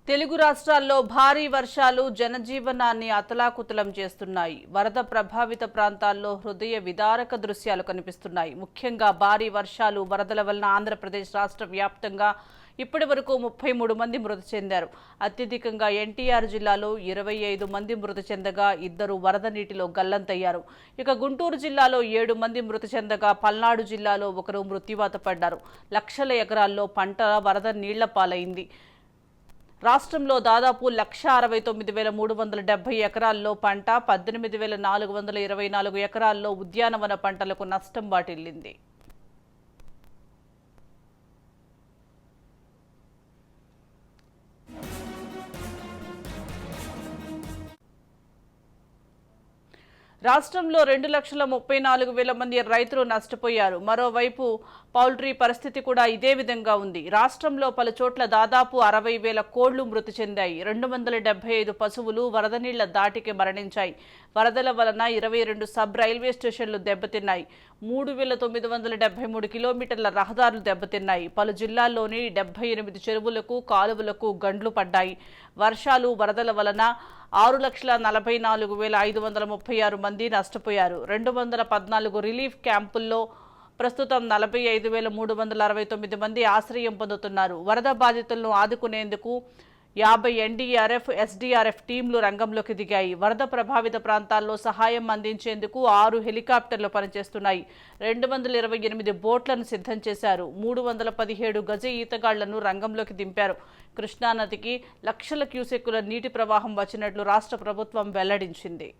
తెలుగు రాష్ట్రాల్లో భారీ వర్షాలు జనజీవనాన్ని అతలాకుతలం చేస్తున్నాయి. వరద ప్రభావిత ప్రాంతాల్లో హృదయ విదారక దృశ్యాలు కనిపిస్తున్నాయి. ముఖ్యంగా భారీ వర్షాలు, వరదల వలన ఆంధ్రప్రదేశ్ రాష్ట్ర వ్యాప్తంగా ఇప్పటి వరకు 33 మంది మృతి చెందారు. అత్యధికంగా ఎన్టీఆర్ జిల్లాలో 25 మంది మృతి చెందగా 2 వరద నీటిలో గల్లంతయ్యారు. ఇక గుంటూరు జిల్లాలో 7 మంది మృతి చెందగా పల్నాడు జిల్లాలో 1 మృత్యువాత పడ్డారు. లక్షల ఎకరాల్లో పంట వరద నీళ్ల పాలైంది. రాష్ట్రంలో దాదాపు 1,69,370 ఎకరాల్లో పంట, 18,424 ఎకరాల్లో ఉద్యానవన పంటలకు నష్టం వాటిల్లింది. రాష్ట్రంలో 2,34,000 మంది రైతులు నష్టపోయారు. మరోవైపు పౌల్ట్రీ పరిస్థితి కూడా ఇదే విధంగా ఉంది. రాష్ట్రంలో పలు చోట్ల దాదాపు 60,000 కోళ్లు మృతి చెందాయి. 275 పశువులు వరద నీళ్ల దాటికి మరణించాయి. వరదల వలన 22 సబ్ రైల్వే స్టేషన్లు దెబ్బతిన్నాయి. 3,973 కిలోమీటర్ల రహదారులు దెబ్బతిన్నాయి. పలు జిల్లాల్లోని 78 చెరువులకు, కాలువలకు గండ్లు పడ్డాయి. వర్షాలు, వరదల వలన 6,44,536 మంది నష్టపోయారు. 214 రిలీఫ్ క్యాంపుల్లో ప్రస్తుతం 45,369 మంది ఆశ్రయం పొందుతున్నారు. వరద బాధితులను ఆదుకునేందుకు 50 ఎన్డీఆర్ఎఫ్, ఎస్డీఆర్ఎఫ్ టీంలు రంగంలోకి దిగాయి. వరద ప్రభావిత ప్రాంతాల్లో సహాయం అందించేందుకు 6 హెలికాప్టర్లు పనిచేస్తున్నాయి. 228 బోట్లను సిద్ధం చేశారు. 317 గజ ఈతగాళ్లను రంగంలోకి దింపారు. కృష్ణానదికి లక్షల క్యూసెక్కుల నీటి ప్రవాహం వచ్చినట్లు రాష్ట్ర ప్రభుత్వం వెల్లడించింది.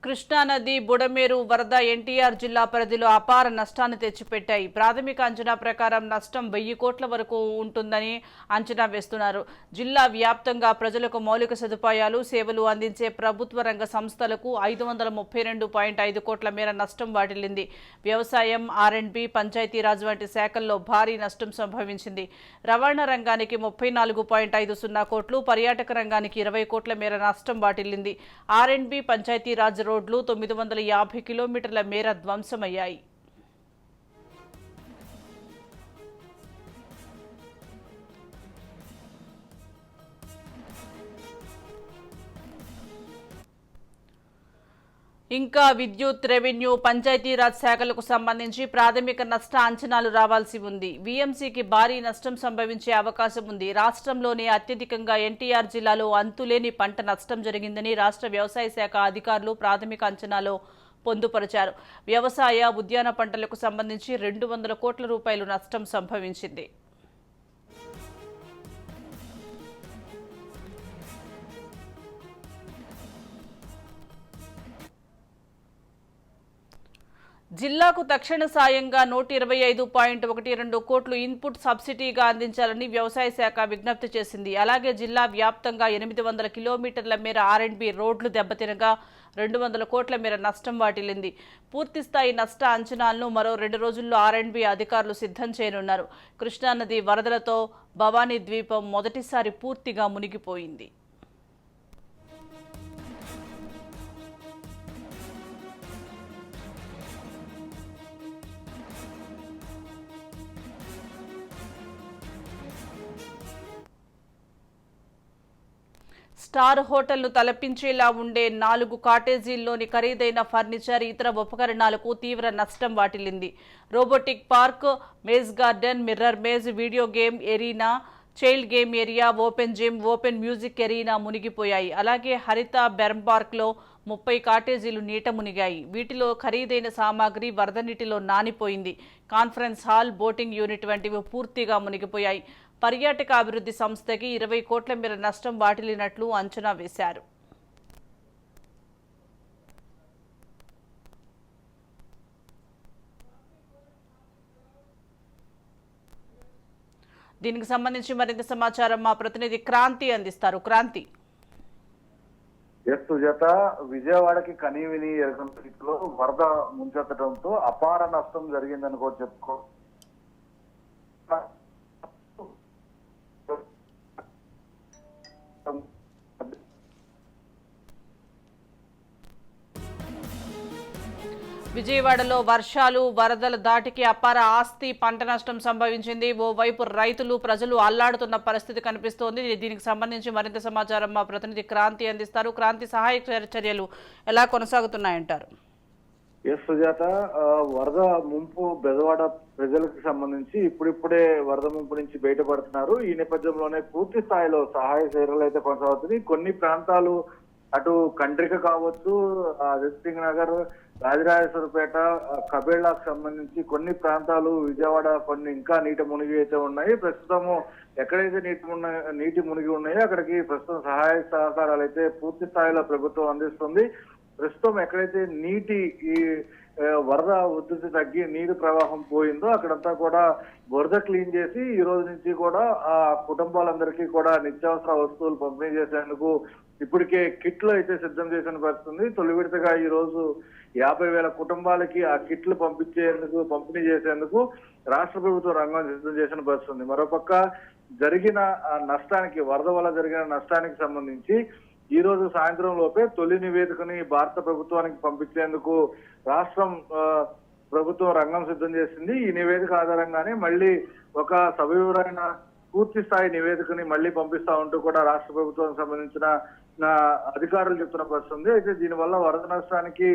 కృష్ణానది బుడమేరు వరద ఎన్టీఆర్ జిల్లా పరిధిలో అపార నష్టాన్ని తెచ్చిపెట్టాయి. ప్రాథమిక అంచనా ప్రకారం నష్టం 1000 కోట్ల వరకు ఉంటుందని అంచనా వేస్తున్నారు. జిల్లా వ్యాప్తంగా ప్రజలకు మౌలిక సదుపాయాలు, సేవలు అందించే ప్రభుత్వ రంగ సంస్థలకు 532.5 కోట్ల మేర నష్టం వాటిల్లింది. వ్యవసాయం, ఆర్ఎండ్బి, పంచాయతీరాజ్ వంటి శాఖల్లో భారీ నష్టం సంభవించింది. రవాణా రంగానికి 34.50 కోట్లు, పర్యాటక రంగానికి 20 కోట్ల మేర నష్టం వాటిల్లింది. ఆర్ఎండ్బి, పంచాయతీరాజ్ రోడ్లు 950 కిలోమీటర్ల మేర ధ్వంసమయ్యాయి. ఇంకా విద్యుత్, రెవెన్యూ, పంచాయతీరాజ్ శాఖలకు సంబంధించి ప్రాథమిక నష్ట అంచనాలు రావాల్సి ఉంది. వీఎంసీకి భారీ నష్టం సంభవించే అవకాశం ఉంది. రాష్ట్రంలోనే అత్యధికంగా ఎన్టీఆర్ జిల్లాలో అంతులేని పంట నష్టం జరిగిందని రాష్ట్ర వ్యవసాయ శాఖ అధికారులు ప్రాథమిక అంచనాలో పొందుపరిచారు. వ్యవసాయ, ఉద్యాన పంటలకు సంబంధించి 200 కోట్ల రూపాయలు నష్టం సంభవించింది. జిల్లాకు తక్షణ సాయంగా 125.12 కోట్లు ఇన్పుట్ సబ్సిడీగా అందించాలని వ్యవసాయ శాఖ విజ్ఞప్తి చేసింది. అలాగే జిల్లా వ్యాప్తంగా 800 కిలోమీటర్ల మేర ఆర్ఎండ్బి రోడ్లు దెబ్బతినగా 200 కోట్ల మేర నష్టం వాటిల్లింది. పూర్తిస్థాయి నష్ట అంచనాలను మరో 2 రోజుల్లో ఆర్ఎండ్బి అధికారులు సిద్ధం చేయనున్నారు. కృష్ణానది వరదలతో భవానీ ద్వీపం మొదటిసారి పూర్తిగా మునిగిపోయింది. స్టార్ హోటల్ను తలపించేలా ఉండే 4 కాటేజీల్లోని ఖరీదైన ఫర్నిచర్, ఇతర ఉపకరణాలకు తీవ్ర నష్టం వాటిల్లింది. Robotic park, maze garden, mirror maze, video game arena, child game area, open gym, open music arena మునిగిపోయాయి. అలాగే హరిత బెర్మ్ పార్క్లో 30 కాటేజీలు నీట మునిగాయి. వీటిలో ఖరీదైన సామాగ్రి వరద నీటిలో నానిపోయింది. కాన్ఫరెన్స్ హాల్, బోటింగ్ యూనిట్ వంటివి పూర్తిగా మునిగిపోయాయి. పర్యాటక అభివృద్ధి సంస్థకి 20 కోట్ల మేర నష్టం వాటిల్లినట్లు అంచనా వేశారు. దీనికి సంబంధించి మరింత సమాచారం మా ప్రతినిధి క్రాంతి అందిస్తారు. క్రాంతి. సుజాత, విజయవాడకి కనీవిని ఎరగని రీతిలో వరద ముంచెత్తడంతో అపార నష్టం జరిగిందని కూడా చెప్పుకో. విజయవాడలో వర్షాలు వరదల దాటికి అపార ఆస్తి పంట నష్టం సంభవించింది. ఓవైపు రైతులు ప్రజలు అల్లాడుతున్న పరిస్థితి కనిపిస్తోంది. దీనికి సంబంధించి మరింత సమాచారం మా ప్రతినిధి క్రాంతి అందిస్తారు. క్రాంతి, సహాయక చర్యలు ఎలా కొనసాగుతున్నాయంటారు? ఎస్ సుజాత, వరద ముంపు బెజవాడ ప్రజలకు సంబంధించి ఇప్పుడిప్పుడే వరద ముంపు నుంచి బయటపడుతున్నారు. ఈ నేపథ్యంలోనే పూర్తి స్థాయిలో సహాయ చర్యలు అయితే కొనసాగుతుంది. కొన్ని ప్రాంతాలు అటు కండ్రిక కావచ్చు, దిల్సుఖ్ నగర్, రాజరాజేశ్వరపేట, కబేళాకు సంబంధించి కొన్ని ప్రాంతాలు, విజయవాడ కొన్ని ఇంకా నీటి మునిగి అయితే ఉన్నాయి. ప్రస్తుతము ఎక్కడైతే నీటి మునిగి ఉన్నాయో అక్కడికి ప్రస్తుతం సహాయ సహకారాలు అయితే పూర్తి స్థాయిలో ప్రభుత్వం అందిస్తుంది. ప్రస్తుతం ఎక్కడైతే ఈ వరద ఉధృతి తగ్గి నీరు ప్రవాహం పోయిందో అక్కడంతా కూడా బురద క్లీన్ చేసి ఈ రోజు నుంచి కూడా ఆ కుటుంబాలందరికీ కూడా నిత్యావసర వస్తువులు పంపిణీ చేసేందుకు ఇప్పటికే కిట్లు అయితే సిద్ధం చేసిన పరిస్థితుంది. తొలి విడతగా ఈ రోజు 50,000 కుటుంబాలకి ఆ కిట్లు పంపిణీ చేసేందుకు రాష్ట్ర ప్రభుత్వం రంగం సిద్ధం చేసిన పరిస్థితుంది. మరోపక్క జరిగిన నష్టానికి, వరద వల్ల జరిగిన నష్టానికి సంబంధించి ఈ రోజు సాయంత్రం లోపే తొలి నివేదికని భారత ప్రభుత్వానికి పంపించేందుకు రాష్ట్రం ప్రభుత్వం రంగం సిద్ధం చేసింది. ఈ నివేదిక ఆధారంగానే మళ్ళీ ఒక సవివరమైన పూర్తి స్థాయి నివేదికని మళ్ళీ పంపిస్తా ఉంటూ కూడా రాష్ట్ర ప్రభుత్వానికి సంబంధించిన అధికారులు చెప్తున్న పరిస్థితుంది. అయితే దీనివల్ల వరద నష్టానికి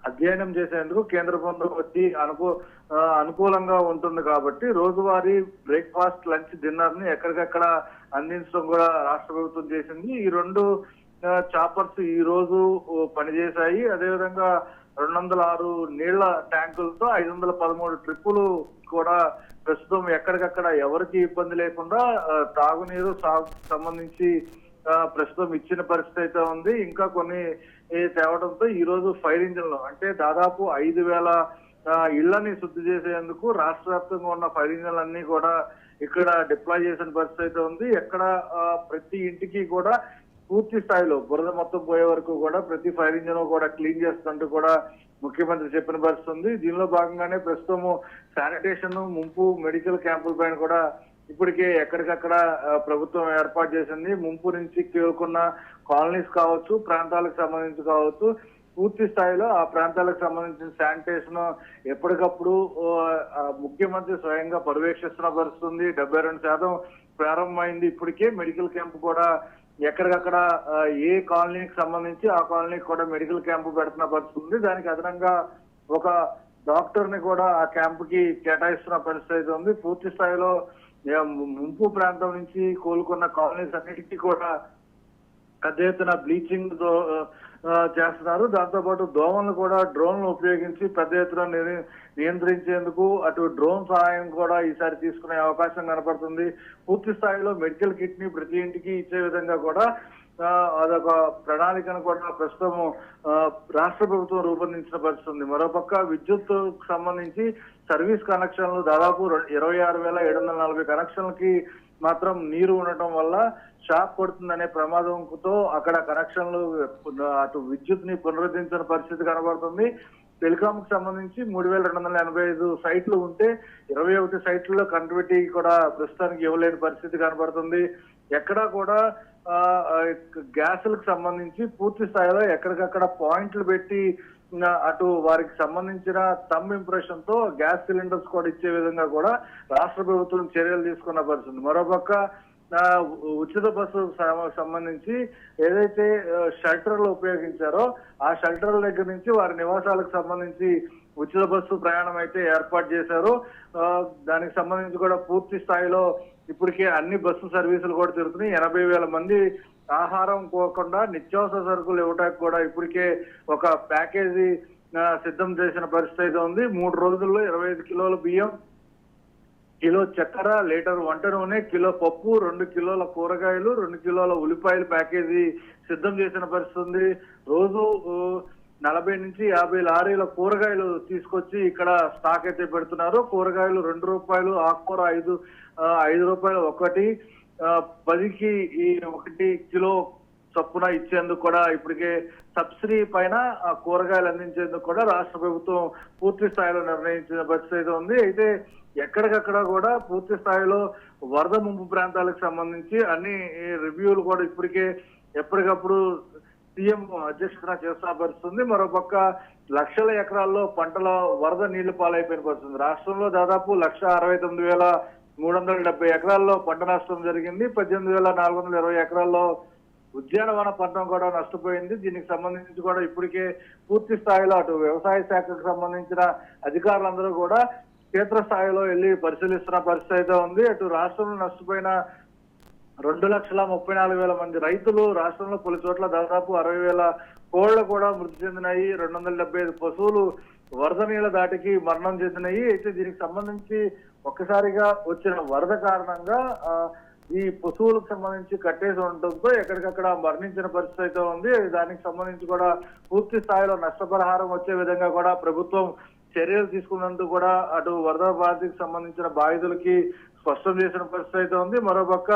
అధ్యయనం చేసేందుకు కేంద్ర బృందం వచ్చి అనుకూలంగా ఉంటుంది కాబట్టి రోజువారీ బ్రేక్ఫాస్ట్, లంచ్, డిన్నర్ ని ఎక్కడికక్కడ అందించడం కూడా రాష్ట్ర ప్రభుత్వం చేసింది. ఈ 2 చాపర్స్ ఈ రోజు పనిచేశాయి. అదేవిధంగా 206 నీళ్ల ట్యాంకులతో 513 ట్రిప్పులు కూడా ప్రస్తుతం ఎక్కడికక్కడ ఎవరికి ఇబ్బంది లేకుండా తాగునీరు, సాగుకు సంబంధించి ప్రస్తుతం ఇచ్చిన పరిస్థితి అయితే ఉంది. ఇంకా కొన్ని తేవడంతో ఈ రోజు ఫైర్ ఇంజిన్లు అంటే దాదాపు 5,000 ఇళ్లని శుద్ధి చేసేందుకు రాష్ట్ర వ్యాప్తంగా ఉన్న ఫైర్ ఇంజిన్లన్నీ కూడా ఇక్కడ డిప్లాయ్ చేసిన పరిస్థితి అయితే ఉంది. ఎక్కడ ప్రతి ఇంటికి కూడా పూర్తి స్థాయిలో బురద మొత్తం పోయే వరకు కూడా ప్రతి ఫైర్ ఇంజిన్ కూడా క్లీన్ చేస్తున్నట్టు కూడా ముఖ్యమంత్రి చెప్పిన పరిస్థితి ఉంది. దీనిలో భాగంగానే ప్రస్తుతము శానిటేషన్, ముంపు, మెడికల్ క్యాంపుల పైన కూడా ఇప్పటికే ఎక్కడికక్కడ ప్రభుత్వం ఏర్పాటు చేసింది. ముంపు నుంచి కేలుకున్న కాలనీస్ కావచ్చు, ప్రాంతాలకు సంబంధించి కావచ్చు, పూర్తి స్థాయిలో ఆ ప్రాంతాలకు సంబంధించిన శానిటేషన్ ఎప్పటికప్పుడు ముఖ్యమంత్రి స్వయంగా పర్యవేక్షిస్తున్న పరిస్థితుంది. 72% ప్రారంభమైంది. ఇప్పటికే మెడికల్ క్యాంప్ కూడా ఎక్కడికక్కడ ఏ కాలనీకి సంబంధించి ఆ కాలనీకి కూడా మెడికల్ క్యాంపు పెడుతున్న పరిస్థితుంది. దానికి అదనంగా ఒక డాక్టర్ ని కూడా ఆ క్యాంప్ కి కేటాయిస్తున్న పరిస్థితి ఉంది. పూర్తి స్థాయిలో ముంపు ప్రాంతం నుంచి కోలుకున్న కాలనీస్ అన్నిటికీ కూడా పెద్ద ఎత్తున బ్లీచింగ్ చేస్తున్నారు. దాంతోపాటు దోమలను కూడా డ్రోన్లు ఉపయోగించి పెద్ద ఎత్తున నియంత్రించేందుకు అటు డ్రోన్ సహాయం కూడా ఈసారి తీసుకునే అవకాశం కనపడుతుంది. పూర్తి స్థాయిలో మెడికల్ కిట్ ని ప్రతి ఇంటికి ఇచ్చే విధంగా కూడా అదొక ప్రణాళికను కూడా ప్రస్తుతం రాష్ట్ర ప్రభుత్వం రూపొందించిన పరిస్థితుంది. మరోపక్క విద్యుత్ సంబంధించి సర్వీస్ కనెక్షన్లు దాదాపు 26,740 కనెక్షన్లకి మాత్రం నీరు ఉండటం వల్ల షాక్ కొడుతుందనే ప్రమాదంతో అక్కడ కనెక్షన్లు అటు విద్యుత్ ని పునరుద్ధరించిన పరిస్థితి కనబడుతుంది. టెలికాం కు సంబంధించి 3,285 సైట్లు ఉంటే 21 సైట్లలో కనెక్టివిటీ కూడా ప్రస్తుతానికి ఇవ్వలేని పరిస్థితి కనబడుతుంది. ఎక్కడా కూడా గ్యాసులకు సంబంధించి పూర్తి స్థాయిలో ఎక్కడికక్కడ పాయింట్లు పెట్టి అటు వారికి సంబంధించిన థంబ్ ఇంప్రెషన్ తో గ్యాస్ సిలిండర్స్ కూడా ఇచ్చే విధంగా కూడా రాష్ట్ర ప్రభుత్వం చర్యలు తీసుకున్న పరిస్థితి. మరోపక్క ఉచిత బస్సు సంబంధించి ఏదైతే షెల్టర్లు ఉపయోగించారో ఆ షెల్టర్ల దగ్గర నుంచి వారి నివాసాలకు సంబంధించి ఉచిత బస్సు ప్రయాణం అయితే ఏర్పాటు చేశారు. దానికి సంబంధించి కూడా పూర్తి స్థాయిలో ఇప్పటికే అన్ని బస్సు సర్వీసులు కూడా తిరుగుతున్నాయి. 80,000 మంది ఆహారం పోకుండా నిత్యావసర సరుకులు ఇవ్వడానికి కూడా ఇప్పటికే ఒక ప్యాకేజీ సిద్ధం చేసిన పరిస్థితి ఉంది. 3 రోజుల్లో 25 కిలోల బియ్యం, కిలో చక్కెర, లీటర్ వంట నూనె, కిలో పప్పు, 2 కిలోల కూరగాయలు, 2 కిలోల ఉల్లిపాయలు ప్యాకేజీ సిద్ధం చేసిన పరిస్థితి ఉంది. రోజు 40 నుంచి 50 లారీల కూరగాయలు తీసుకొచ్చి ఇక్కడ స్టాక్ అయితే పెడుతున్నారు. కూరగాయలు ₹2, ఆకుకూర 5 రూపాయలు ఒకటి, 10కి 1 కిలో చొప్పున ఇచ్చేందుకు కూడా ఇప్పటికే సబ్సిడీ పైన కూరగాయలు అందించేందుకు కూడా రాష్ట్ర ప్రభుత్వం పూర్తి స్థాయిలో నిర్ణయించిన పరిస్థితి ఉంది. అయితే ఎక్కడికక్కడ కూడా పూర్తి స్థాయిలో వరద ముంపు ప్రాంతాలకు సంబంధించి అన్ని రివ్యూలు కూడా ఇప్పటికే ఎప్పటికప్పుడు సీఎం అధ్యక్షతన చేస్తున్న పరిస్థితుంది. మరోపక్క లక్షల ఎకరాల్లో పంటల వరద నీళ్లు పాలైపోయిన పరిస్థితుంది. రాష్ట్రంలో దాదాపు 1,69,370 ఎకరాల్లో పంట నష్టం జరిగింది. 18,420 ఎకరాల్లో ఉద్యానవన పంట కూడా నష్టపోయింది. దీనికి సంబంధించి కూడా ఇప్పటికే పూర్తి స్థాయిలో అటు వ్యవసాయ శాఖకు సంబంధించిన అధికారులందరూ కూడా క్షేత్రస్థాయిలో వెళ్లి పరిశీలిస్తున్న పరిస్థితి అయితే ఉంది. అటు రాష్ట్రంలో నష్టపోయిన 2,34,000 మంది రైతులు, రాష్ట్రంలో పలు చోట్ల దాదాపు 60,000 కోళ్లు కూడా మృతి చెందినాయి. 275 పశువులు వరద నీళ్ళ దాటికి మరణం చెందినాయి. అయితే దీనికి సంబంధించి ఒక్కసారిగా వచ్చిన వరద కారణంగా ఈ పశువులకు సంబంధించి కట్టేసి ఉండటంతో ఎక్కడికక్కడ మరణించిన పరిస్థితి అయితే ఉంది. దానికి సంబంధించి కూడా పూర్తి స్థాయిలో నష్టపరిహారం వచ్చే విధంగా కూడా ప్రభుత్వం చర్యలు తీసుకున్నందుకు కూడా అటు వరద బాధితులకు సంబంధించిన బాధితులకి స్పష్టం చేసిన పరిస్థితి అయితే ఉంది. మరోపక్క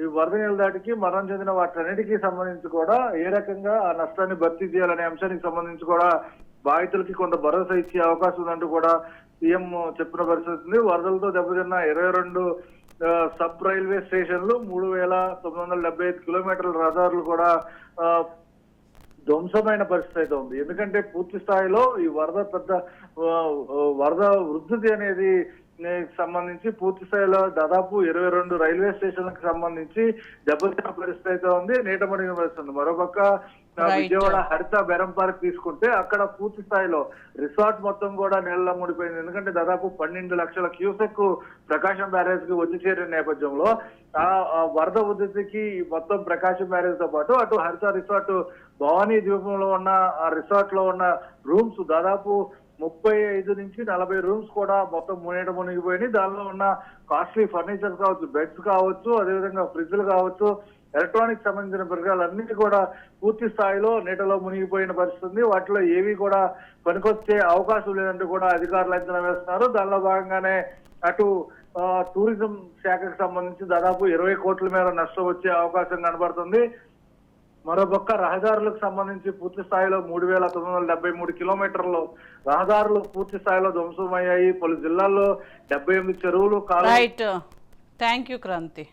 ఈ వరద నీళ్ళ దాటికి మరణం చెందిన వాటన్నిటికీ సంబంధించి కూడా ఏ రకంగా ఆ నష్టాన్ని భర్తీ చేయాలనే అంశానికి సంబంధించి కూడా బాధితులకి కొంత భరోసా ఇచ్చే అవకాశం ఉందంటూ కూడా సీఎం చెప్పిన పరిస్థితి ఉంది. వరదలతో దెబ్బతిన్న 22 సబ్ రైల్వే స్టేషన్లు, 3,975 కిలోమీటర్ల రహదారులు కూడా ధ్వంసమైన పరిస్థితి అయితే ఉంది. ఎందుకంటే పూర్తి స్థాయిలో ఈ వరద ఉధృతి అనేది సంబంధించి పూర్తి స్థాయిలో దాదాపు 22 రైల్వే స్టేషన్లకు సంబంధించి దెబ్బతిన్న పరిస్థితి అయితే ఉంది, నీట మునిగిన పరిస్థితి ఉంది. మరోపక్క విజయవాడ హరిత బెరం పార్క్ తీసుకుంటే అక్కడ పూర్తి స్థాయిలో రిసార్ట్ మొత్తం కూడా నీళ్ళలో ముడిపోయింది. ఎందుకంటే దాదాపు 12 లక్షల క్యూసెక్ ప్రకాశం బ్యారేజ్ కి వచ్చి చేరిన నేపథ్యంలో ఆ వరద ఉధృతికి మొత్తం ప్రకాశం బ్యారేజ్ తో పాటు అటు హరిత రిసార్ట్ భవానీ ద్వీపంలో ఉన్న ఆ రిసార్ట్ లో ఉన్న రూమ్స్ దాదాపు 35 నుంచి 40 రూమ్స్ కూడా మొత్తం నీట మునిగిపోయినాయి. దానిలో ఉన్న కాస్ట్లీ ఫర్నిచర్ కావచ్చు, బెడ్స్ కావచ్చు, అదేవిధంగా ఫ్రిడ్జ్లు కావచ్చు, ఎలక్ట్రానిక్ సంబంధించిన పరికరాలన్నిటి కూడా పూర్తి స్థాయిలో నీటిలో మునిగిపోయిన పరిస్థితి. వాటిలో ఏవి కూడా పనికొచ్చే అవకాశం లేదంటూ కూడా అధికారులు అంచనా వేస్తున్నారు. దానిలో భాగంగానే అటు టూరిజం శాఖకు సంబంధించి దాదాపు 20 కోట్ల మేర నష్టం వచ్చే అవకాశం కనబడుతుంది. మరోపక్క రహదారులకు సంబంధించి పూర్తి స్థాయిలో 3,973 కిలోమీటర్లు రహదారులు పూర్తి స్థాయిలో ధ్వంసమయ్యాయి. పలు జిల్లాల్లో 78 చెరువులు రైట్. Thank you Kranti.